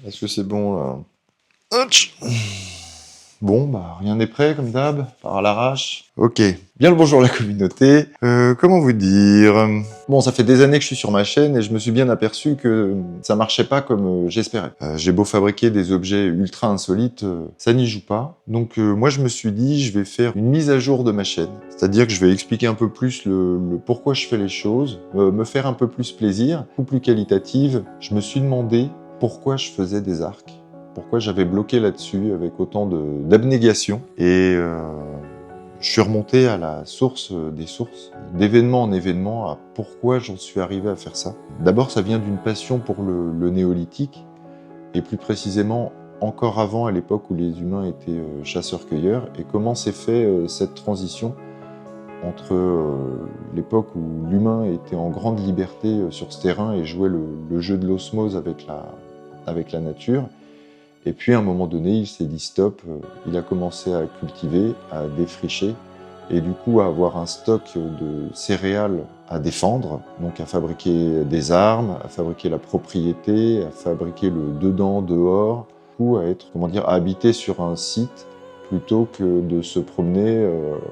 Est-ce que c'est bon là? Hutch. Bon, bah rien n'est prêt comme d'hab, par à l'arrache. Ok. Bien le bonjour la communauté. Comment vous dire? Bon, ça fait des années que je suis sur ma chaîne et je me suis bien aperçu que ça marchait pas comme j'espérais. J'ai beau fabriquer des objets ultra insolites, ça n'y joue pas. Donc moi je me suis dit, je vais faire une mise à jour de ma chaîne. C'est-à-dire que je vais expliquer un peu plus le pourquoi je fais les choses, me faire un peu plus plaisir, ou plus qualitative. Je me suis demandé pourquoi je faisais des arcs. Pourquoi j'avais bloqué là-dessus avec autant d'abnégation. Et je suis remonté à la source des sources, d'événement en événement, à pourquoi j'en suis arrivé à faire ça. D'abord, ça vient d'une passion pour le néolithique, et plus précisément encore avant, à l'époque où les humains étaient chasseurs-cueilleurs, et comment s'est fait cette transition entre l'époque où l'humain était en grande liberté sur ce terrain et jouait le jeu de l'osmose avec la nature. Et puis à un moment donné, il s'est dit stop, il a commencé à cultiver, à défricher, et du coup à avoir un stock de céréales à défendre, donc à fabriquer des armes, à fabriquer la propriété, à fabriquer le dedans, dehors, ou à être, à habiter sur un site plutôt que de se promener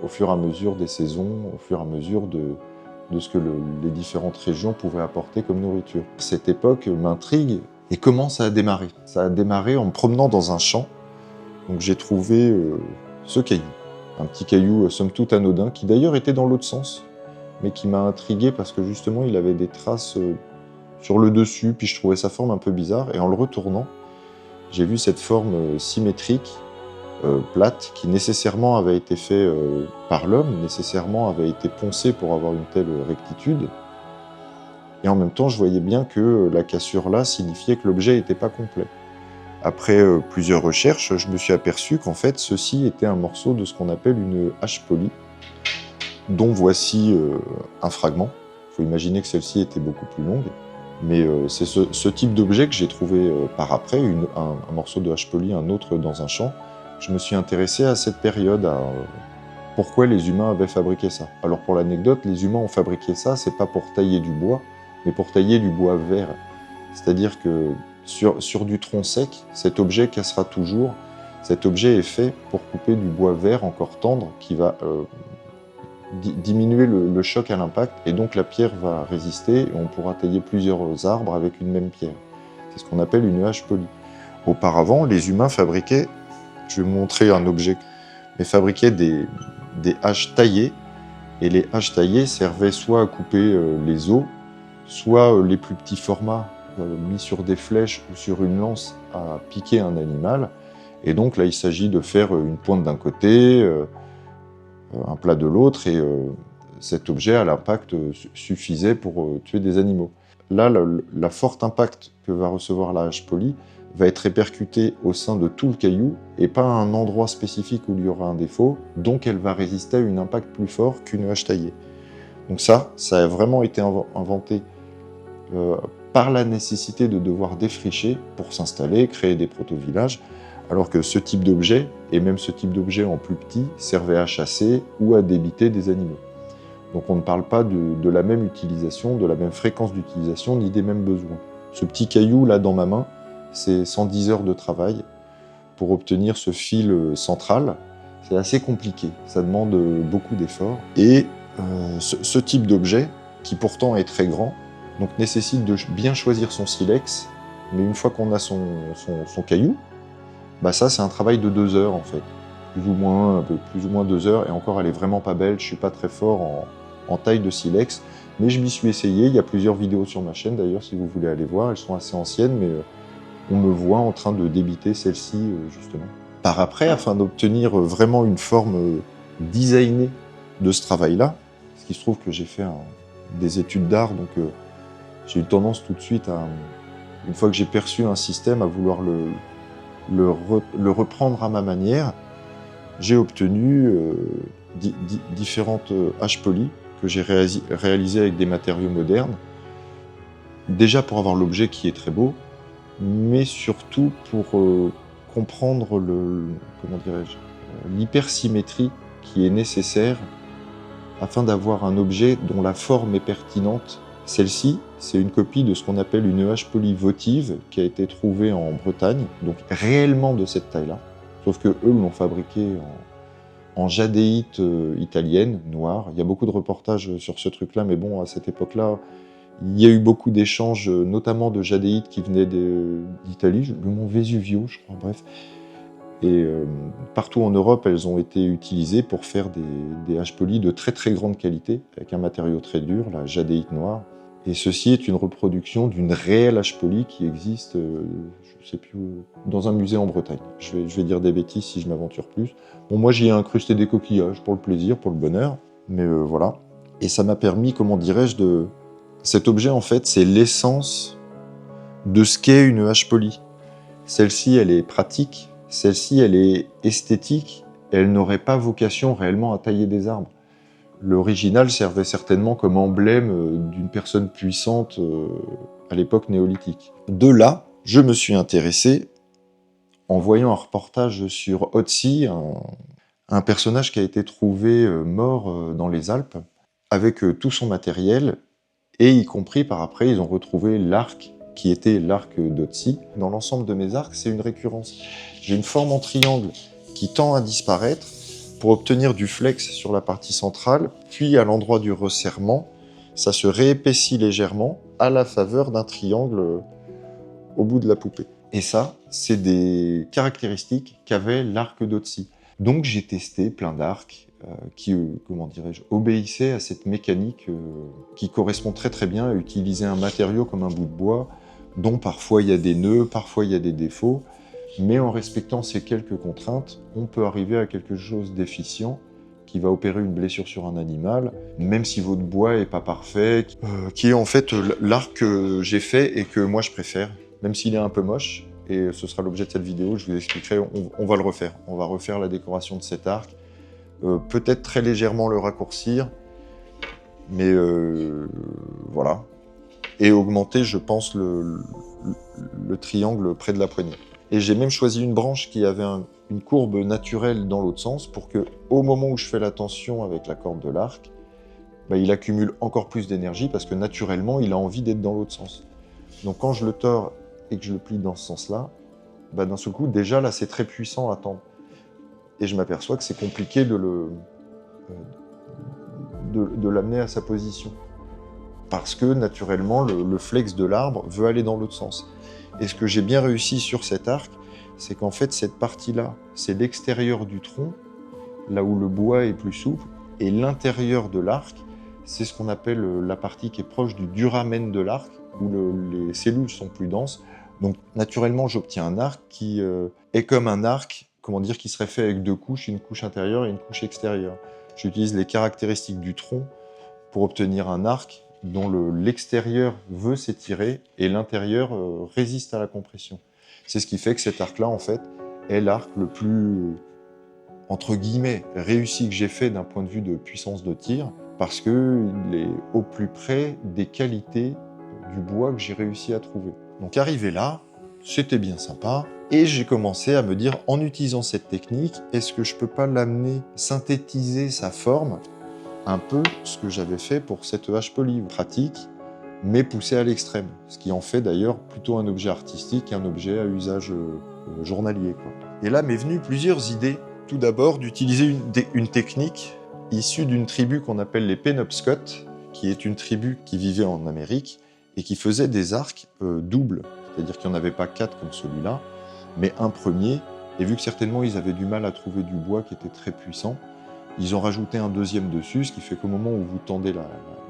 au fur et à mesure des saisons, au fur et à mesure de ce que les différentes régions pouvaient apporter comme nourriture. Cette époque m'intrigue. Et comment ça a démarré? Ça a démarré en me promenant dans un champ. Donc j'ai trouvé ce caillou. Un petit caillou somme toute anodin, qui d'ailleurs était dans l'autre sens, mais qui m'a intrigué parce que justement il avait des traces sur le dessus, puis je trouvais sa forme un peu bizarre. Et en le retournant, j'ai vu cette forme symétrique, plate, qui nécessairement avait été faite par l'homme, nécessairement avait été poncée pour avoir une telle rectitude. Et en même temps, je voyais bien que la cassure-là signifiait que l'objet n'était pas complet. Après plusieurs recherches, je me suis aperçu qu'en fait, ceci était un morceau de ce qu'on appelle une hache polie, dont voici un fragment. Il faut imaginer que celle-ci était beaucoup plus longue. Mais c'est ce type d'objet que j'ai trouvé par après, un morceau de hache polie, un autre dans un champ. Je me suis intéressé à cette période, à pourquoi les humains avaient fabriqué ça. Alors pour l'anecdote, les humains ont fabriqué ça, c'est pas pour tailler du bois, mais pour tailler du bois vert. C'est-à-dire que sur du tronc sec, cet objet cassera toujours. Cet objet est fait pour couper du bois vert encore tendre qui va diminuer le choc à l'impact, et donc la pierre va résister et on pourra tailler plusieurs arbres avec une même pierre. C'est ce qu'on appelle une hache polie. Auparavant, les humains fabriquaient, je vais vous montrer un objet, mais fabriquaient des haches taillées, et les haches taillées servaient soit à couper les os, soit les plus petits formats mis sur des flèches ou sur une lance à piquer un animal. Et donc là, il s'agit de faire une pointe d'un côté, un plat de l'autre, et cet objet à l'impact suffisait pour tuer des animaux. Là, la forte impact que va recevoir la hache polie va être répercutée au sein de tout le caillou et pas à un endroit spécifique où il y aura un défaut, donc elle va résister à un impact plus fort qu'une hache taillée. Donc ça a vraiment été inventé par la nécessité de devoir défricher pour s'installer, créer des proto-villages, alors que ce type d'objet, et même ce type d'objet en plus petit, servait à chasser ou à débiter des animaux. Donc on ne parle pas de la même utilisation, de la même fréquence d'utilisation, ni des mêmes besoins. Ce petit caillou là dans ma main, c'est 110 heures de travail pour obtenir ce fil central. C'est assez compliqué, ça demande beaucoup d'efforts. Et ce type d'objet, qui pourtant est très grand, donc nécessite de bien choisir son silex, mais une fois qu'on a son caillou, bah ça c'est un travail de 2 heures en fait, plus ou moins 2 heures, et encore elle est vraiment pas belle, je suis pas très fort en taille de silex, mais je m'y suis essayé, il y a plusieurs vidéos sur ma chaîne d'ailleurs si vous voulez aller voir, elles sont assez anciennes, mais on me voit en train de débiter celle-ci justement. Par après, afin d'obtenir vraiment une forme designée de ce travail-là, parce qu'il se trouve que j'ai fait des études d'art, donc j'ai eu tendance tout de suite à, une fois que j'ai perçu un système, à vouloir le reprendre à ma manière. J'ai obtenu différentes haches polies que j'ai réalisées avec des matériaux modernes. Déjà pour avoir l'objet qui est très beau, mais surtout pour comprendre l'hypersymétrie qui est nécessaire afin d'avoir un objet dont la forme est pertinente. Celle-ci, C'est une copie de ce qu'on appelle une hache polie votive qui a été trouvée en Bretagne, donc réellement de cette taille-là. Sauf que eux l'ont fabriquée en jadéite italienne, noire. Il y a beaucoup de reportages sur ce truc-là, mais bon, à cette époque-là, il y a eu beaucoup d'échanges, notamment de jadéites qui venaient d'Italie, le mont Vesuvio, je crois, bref. Et partout en Europe, elles ont été utilisées pour faire des haches polies de très très grande qualité, avec un matériau très dur, la jadéite noire. Et ceci est une reproduction d'une réelle hache polie qui existe, je ne sais plus où, dans un musée en Bretagne. Je vais dire des bêtises si je m'aventure plus. Bon, moi j'y ai incrusté des coquillages pour le plaisir, pour le bonheur, mais voilà. Et ça m'a permis, comment dirais-je, de... Cet objet, en fait, c'est l'essence de ce qu'est une hache polie. Celle-ci, elle est pratique, celle-ci, elle est esthétique, et elle n'aurait pas vocation réellement à tailler des arbres. L'original servait certainement comme emblème d'une personne puissante à l'époque néolithique. De là, je me suis intéressé en voyant un reportage sur Otzi, un personnage qui a été trouvé mort dans les Alpes, avec tout son matériel, et y compris par après, ils ont retrouvé l'arc qui était l'arc d'Otzi. Dans l'ensemble de mes arcs, c'est une récurrence. J'ai une forme en triangle qui tend à disparaître pour obtenir du flex sur la partie centrale, puis à l'endroit du resserrement, ça se réépaissit légèrement à la faveur d'un triangle au bout de la poupée. Et ça, c'est des caractéristiques qu'avait l'arc d'Otzi. Donc j'ai testé plein d'arcs qui, comment dirais-je, obéissaient à cette mécanique qui correspond très très bien à utiliser un matériau comme un bout de bois, dont parfois il y a des nœuds, parfois il y a des défauts, mais en respectant ces quelques contraintes, on peut arriver à quelque chose d'efficient qui va opérer une blessure sur un animal, même si votre bois est pas parfait, qui est en fait l'arc que j'ai fait et que moi je préfère, même s'il est un peu moche, et ce sera l'objet de cette vidéo, je vous expliquerai, on va le refaire. On va refaire la décoration de cet arc, peut-être très légèrement le raccourcir, mais voilà. Et augmenter, je pense, le triangle près de la poignée. Et j'ai même choisi une branche qui avait une courbe naturelle dans l'autre sens pour que, au moment où je fais la tension avec la corde de l'arc, bah, il accumule encore plus d'énergie parce que naturellement, il a envie d'être dans l'autre sens. Donc quand je le tords et que je le plie dans ce sens-là, bah, d'un seul coup, déjà là, c'est très puissant à tendre. Et je m'aperçois que c'est compliqué de l'amener à sa position. Parce que naturellement, le flex de l'arbre veut aller dans l'autre sens. Et ce que j'ai bien réussi sur cet arc, c'est qu'en fait, cette partie-là, c'est l'extérieur du tronc, là où le bois est plus souple, et l'intérieur de l'arc, c'est ce qu'on appelle la partie qui est proche du duramen de l'arc, où les cellules sont plus denses. Donc, naturellement, j'obtiens un arc qui est comme un arc, comment dire, qui serait fait avec deux couches, une couche intérieure et une couche extérieure. J'utilise les caractéristiques du tronc pour obtenir un arc dont l'extérieur veut s'étirer et l'intérieur résiste à la compression. C'est ce qui fait que cet arc-là, en fait, est l'arc le plus, entre guillemets, réussi que j'ai fait d'un point de vue de puissance de tir, parce qu'il est au plus près des qualités du bois que j'ai réussi à trouver. Donc arrivé là, c'était bien sympa, et j'ai commencé à me dire, en utilisant cette technique, est-ce que je peux pas l'amener, synthétiser sa forme, un peu ce que j'avais fait pour cette hache polie, pratique, mais poussée à l'extrême, ce qui en fait d'ailleurs plutôt un objet artistique qu'un objet à usage journalier, quoi. Et là m'est venue plusieurs idées. Tout d'abord, d'utiliser une technique issue d'une tribu qu'on appelle les Penobscot, qui est une tribu qui vivait en Amérique et qui faisait des arcs doubles, c'est-à-dire qu'il n'y en avait pas 4 comme celui-là, mais un premier, et vu que certainement ils avaient du mal à trouver du bois qui était très puissant, ils ont rajouté un deuxième dessus, ce qui fait qu'au moment où vous tendez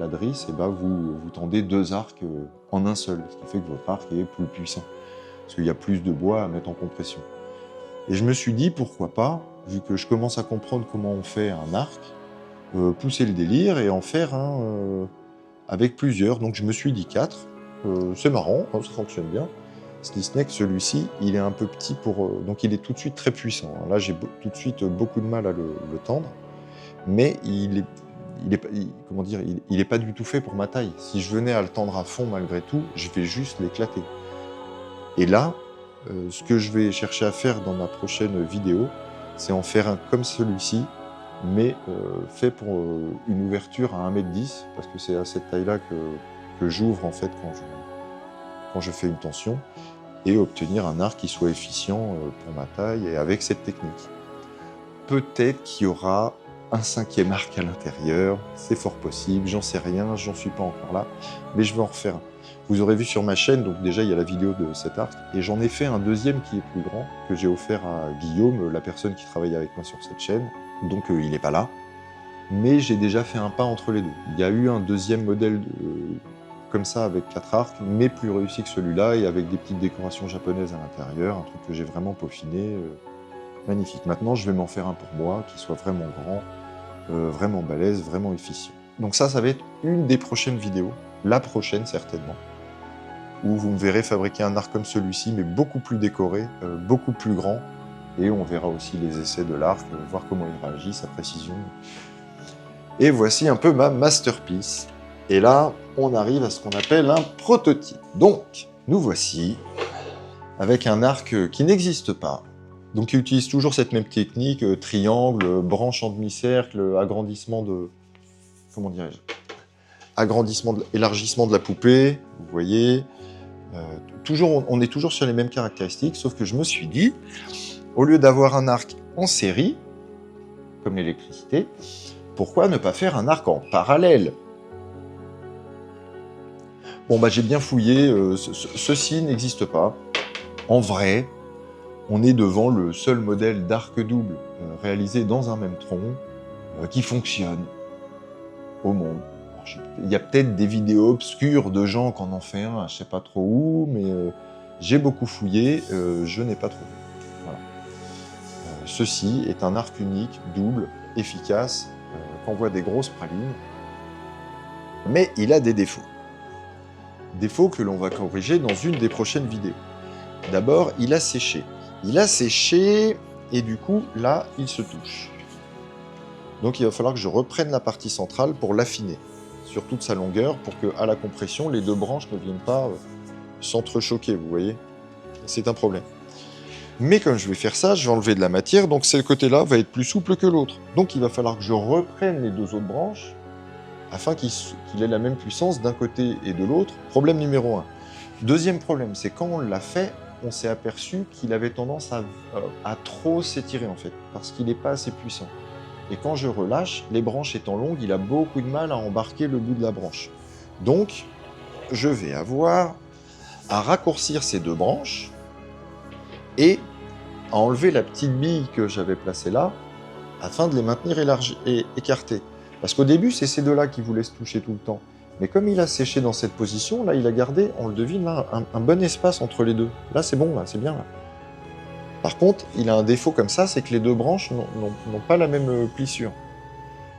la drisse, et ben vous tendez 2 arcs en un seul, ce qui fait que votre arc est plus puissant, parce qu'il y a plus de bois à mettre en compression. Et je me suis dit, pourquoi pas, vu que je commence à comprendre comment on fait un arc, pousser le délire et en faire un avec plusieurs. Donc je me suis dit 4, c'est marrant, hein, ça fonctionne bien. Si ce n'est que celui-ci, il est un peu petit pour... donc il est tout de suite très puissant. Là, j'ai tout de suite beaucoup de mal à le tendre. Mais il est pas du tout fait pour ma taille. Si je venais à le tendre à fond malgré tout, je vais juste l'éclater. Et là, ce que je vais chercher à faire dans ma prochaine vidéo, c'est en faire un comme celui-ci, mais fait pour une ouverture à 1,10 m, parce que c'est à cette taille-là que j'ouvre en fait quand je fais une tension, et obtenir un arc qui soit efficient pour ma taille et avec cette technique. Peut-être qu'il y aura un 5e arc à l'intérieur, c'est fort possible, j'en sais rien, j'en suis pas encore là, mais je vais en refaire un. Vous aurez vu sur ma chaîne, donc déjà il y a la vidéo de cet arc, et j'en ai fait un deuxième qui est plus grand, que j'ai offert à Guillaume, la personne qui travaille avec moi sur cette chaîne, donc il n'est pas là, mais j'ai déjà fait un pas entre les deux. Il y a eu un deuxième modèle comme ça avec 4 arcs, mais plus réussi que celui-là, et avec des petites décorations japonaises à l'intérieur, un truc que j'ai vraiment peaufiné, magnifique. Maintenant je vais m'en faire un pour moi, qui soit vraiment grand, vraiment balèze, vraiment efficient. Donc ça va être une des prochaines vidéos, la prochaine certainement, où vous me verrez fabriquer un arc comme celui-ci, mais beaucoup plus décoré, beaucoup plus grand, et on verra aussi les essais de l'arc, voir comment il réagit, sa précision. Et voici un peu ma masterpiece. Et là, on arrive à ce qu'on appelle un prototype. Donc, nous voici avec un arc qui n'existe pas. Donc, il utilise toujours cette même technique, triangle, branche en demi-cercle, agrandissement de... Comment dirais-je ? Élargissement de la poupée, vous voyez. On est toujours sur les mêmes caractéristiques, sauf que je me suis dit, au lieu d'avoir un arc en série, comme l'électricité, pourquoi ne pas faire un arc en parallèle ? Bon, bah j'ai bien fouillé, ceci n'existe pas. En vrai, on est devant le seul modèle d'arc double réalisé dans un même tronc qui fonctionne au monde. Il y a peut-être des vidéos obscures de gens qui en ont fait un, je sais pas trop où, mais j'ai beaucoup fouillé, je n'ai pas trouvé. Voilà. Ceci est un arc unique, double, efficace, qu'envoie des grosses pralines, mais il a des défauts. Défauts que l'on va corriger dans une des prochaines vidéos. D'abord, il a séché. Il a séché, et du coup, là, il se touche. Donc il va falloir que je reprenne la partie centrale pour l'affiner, sur toute sa longueur, pour qu'à la compression, les deux branches ne viennent pas s'entrechoquer, vous voyez. C'est un problème. Mais comme je vais faire ça, je vais enlever de la matière, donc ce côté-là va être plus souple que l'autre. Donc il va falloir que je reprenne les deux autres branches, afin qu'il ait la même puissance d'un côté et de l'autre. Problème numéro 1. Deuxième problème, c'est quand on l'a fait, on s'est aperçu qu'il avait tendance à trop s'étirer en fait, parce qu'il n'est pas assez puissant. Et quand je relâche, les branches étant longues, il a beaucoup de mal à embarquer le bout de la branche. Donc, je vais avoir à raccourcir ces deux branches et à enlever la petite bille que j'avais placée là, afin de les maintenir écartées. Parce qu'au début, c'est ces deux-là qui voulaient se toucher tout le temps. Mais comme il a séché dans cette position, là, il a gardé, on le devine, là, un bon espace entre les deux. Là, c'est bon, là, c'est bien, là. Par contre, il a un défaut comme ça, c'est que les deux branches n'ont pas la même plissure.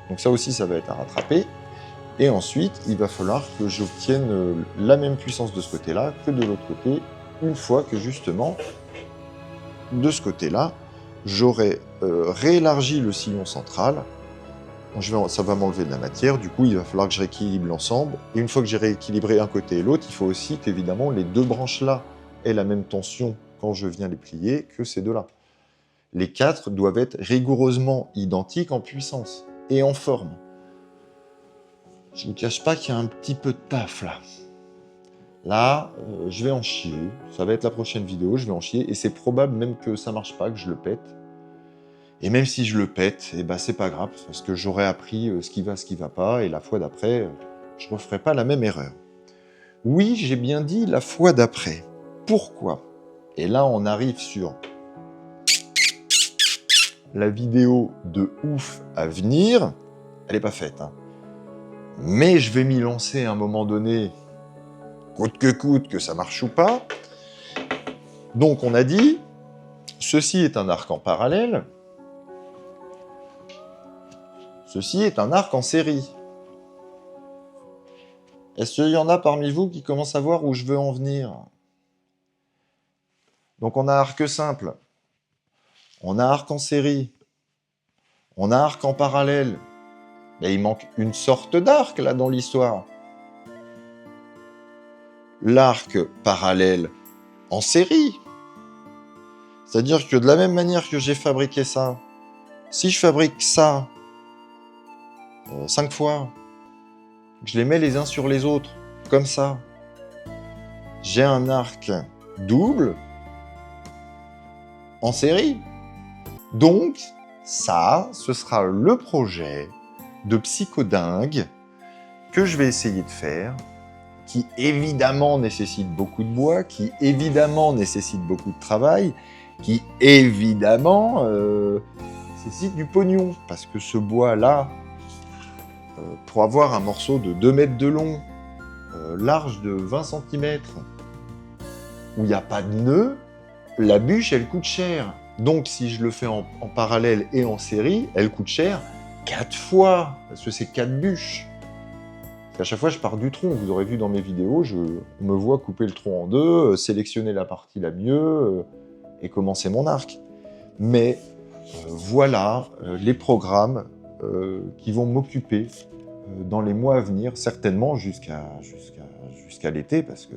Donc ça aussi, ça va être à rattraper. Et ensuite, il va falloir que j'obtienne la même puissance de ce côté-là que de l'autre côté, une fois que justement, de ce côté-là, j'aurai réélargi le sillon central. Ça va m'enlever de la matière, du coup il va falloir que je rééquilibre l'ensemble, et une fois que j'ai rééquilibré un côté et l'autre, il faut aussi qu'évidemment les deux branches-là aient la même tension quand je viens les plier que ces deux-là. Les quatre doivent être rigoureusement identiques en puissance et en forme. Je ne vous cache pas qu'il y a un petit peu de taf là. Là, je vais en chier, ça va être la prochaine vidéo, je vais en chier, et c'est probable même que ça marche pas, que je le pète. Et même si je le pète, eh ben c'est pas grave, parce que j'aurai appris ce qui va pas, et la fois d'après, je referai pas la même erreur. Oui, j'ai bien dit la fois d'après. Pourquoi ? Et là, on arrive sur la vidéo de ouf à venir. Elle est pas faite, hein. Mais je vais m'y lancer à un moment donné, coûte, que ça marche ou pas. Donc on a dit, ceci est un arc en parallèle, ceci est un arc en série. Est-ce qu'il y en a parmi vous qui commencent à voir où je veux en venir ? Donc on a arc simple, on a arc en série, on a arc en parallèle. Mais il manque une sorte d'arc là dans l'histoire. L'arc parallèle en série. C'est-à-dire que de la même manière que j'ai fabriqué ça, si je fabrique ça 5 fois, que je les mets les uns sur les autres, comme ça, j'ai un arc double en série. Donc, ça, ce sera le projet de Psychodingue que je vais essayer de faire, qui évidemment nécessite beaucoup de bois, qui évidemment nécessite beaucoup de travail, qui évidemment nécessite du pognon. Parce que ce bois-là, pour avoir un morceau de 2 mètres de long, large de 20 cm, où il n'y a pas de nœud, la bûche, elle coûte cher. Donc, si je le fais en parallèle et en série, elle coûte cher 4 fois, parce que c'est 4 bûches. À chaque fois, je pars du tronc. Vous aurez vu dans mes vidéos, on me voit couper le tronc en deux, sélectionner la partie la mieux et commencer mon arc. Mais voilà les programmes qui vont m'occuper dans les mois à venir, certainement jusqu'à l'été, parce que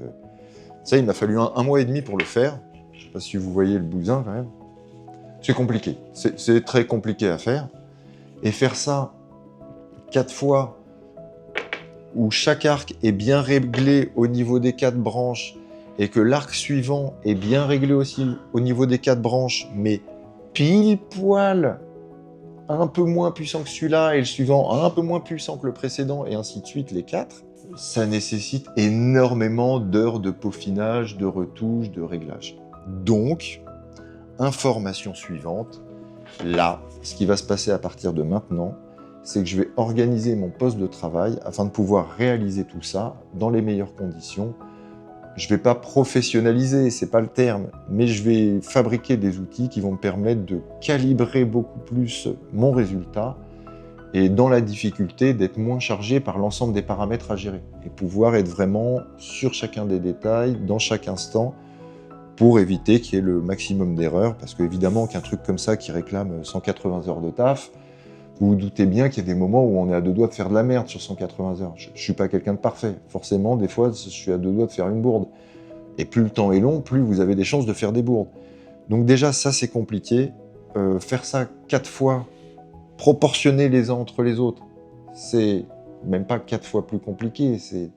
ça, il m'a fallu un mois et demi pour le faire. Je ne sais pas si vous voyez le bousin quand même. C'est compliqué, c'est très compliqué à faire. Et faire ça 4 fois, où chaque arc est bien réglé au niveau des 4 branches, et que l'arc suivant est bien réglé aussi au niveau des 4 branches, mais pile poil un peu moins puissant que celui-là, et le suivant un peu moins puissant que le précédent, et ainsi de suite, les 4, ça nécessite énormément d'heures de peaufinage, de retouche, de réglage. Donc, information suivante, là, ce qui va se passer à partir de maintenant, c'est que je vais organiser mon poste de travail afin de pouvoir réaliser tout ça dans les meilleures conditions. Je ne vais pas professionnaliser, c'est pas le terme, mais je vais fabriquer des outils qui vont me permettre de calibrer beaucoup plus mon résultat et dans la difficulté d'être moins chargé par l'ensemble des paramètres à gérer et pouvoir être vraiment sur chacun des détails, dans chaque instant, pour éviter qu'il y ait le maximum d'erreurs, parce qu'évidemment qu'un truc comme ça qui réclame 180 heures de taf, vous vous doutez bien qu'il y a des moments où on est à 2 doigts de faire de la merde sur 180 heures. Je ne suis pas quelqu'un de parfait. Forcément, des fois, je suis à 2 doigts de faire une bourde. Et plus le temps est long, plus vous avez des chances de faire des bourdes. Donc déjà, ça, c'est compliqué. Faire ça 4 fois, proportionner les uns entre les autres, c'est même pas 4 fois plus compliqué, c'est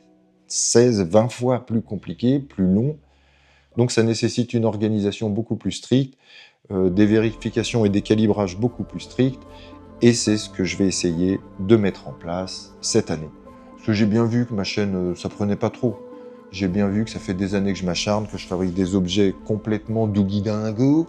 16, 20 fois plus compliqué, plus long. Donc ça nécessite une organisation beaucoup plus stricte, des vérifications et des calibrages beaucoup plus stricts. Et c'est ce que je vais essayer de mettre en place cette année. Parce que j'ai bien vu que ma chaîne, ça prenait pas trop. J'ai bien vu que ça fait des années que je m'acharne, que je fabrique des objets complètement douguidingo,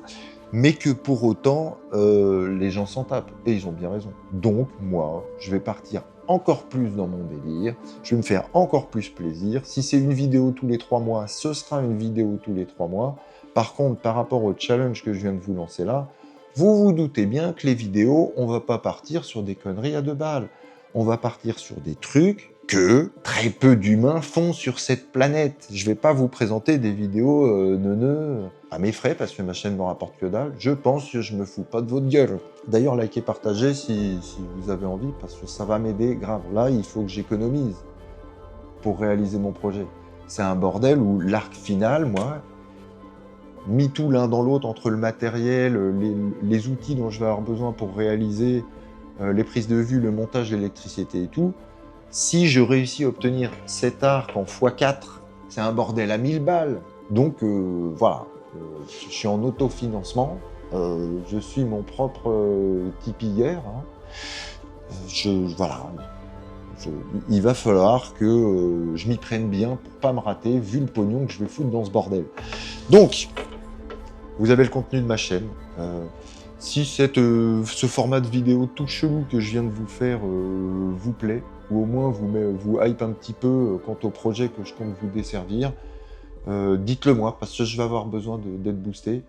mais que pour autant, les gens s'en tapent. Et ils ont bien raison. Donc, moi, je vais partir encore plus dans mon délire. Je vais me faire encore plus plaisir. Si c'est une vidéo tous les 3 mois, ce sera une vidéo tous les 3 mois. Par contre, par rapport au challenge que je viens de vous lancer là, vous vous doutez bien que les vidéos, on va pas partir sur des conneries à 2 balles. On va partir sur des trucs que très peu d'humains font sur cette planète. Je vais pas vous présenter des vidéos neuneux à mes frais, parce que ma chaîne me rapporte que dalle. Je pense que je me fous pas de votre gueule. D'ailleurs, likez, partagez si vous avez envie, parce que ça va m'aider grave. Là, il faut que j'économise pour réaliser mon projet. C'est un bordel où l'arc final, moi, mis tout l'un dans l'autre entre le matériel, les outils dont je vais avoir besoin pour réaliser les prises de vue, le montage, l'électricité et tout, si je réussis à obtenir cet arc en x4, c'est un bordel à 1000 balles. Donc voilà, je suis en autofinancement, je suis mon propre tipilleur. Voilà, il va falloir que je m'y prenne bien pour pas me rater, vu le pognon que je vais foutre dans ce bordel. Donc, vous avez le contenu de ma chaîne. Si ce format de vidéo tout chelou que je viens de vous faire vous plaît, ou au moins vous hype un petit peu quant au projet que je compte vous desservir, dites-le moi, parce que je vais avoir besoin d'être boosté.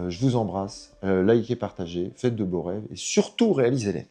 Je vous embrasse, likez, partagez, faites de beaux rêves, et surtout réalisez-les.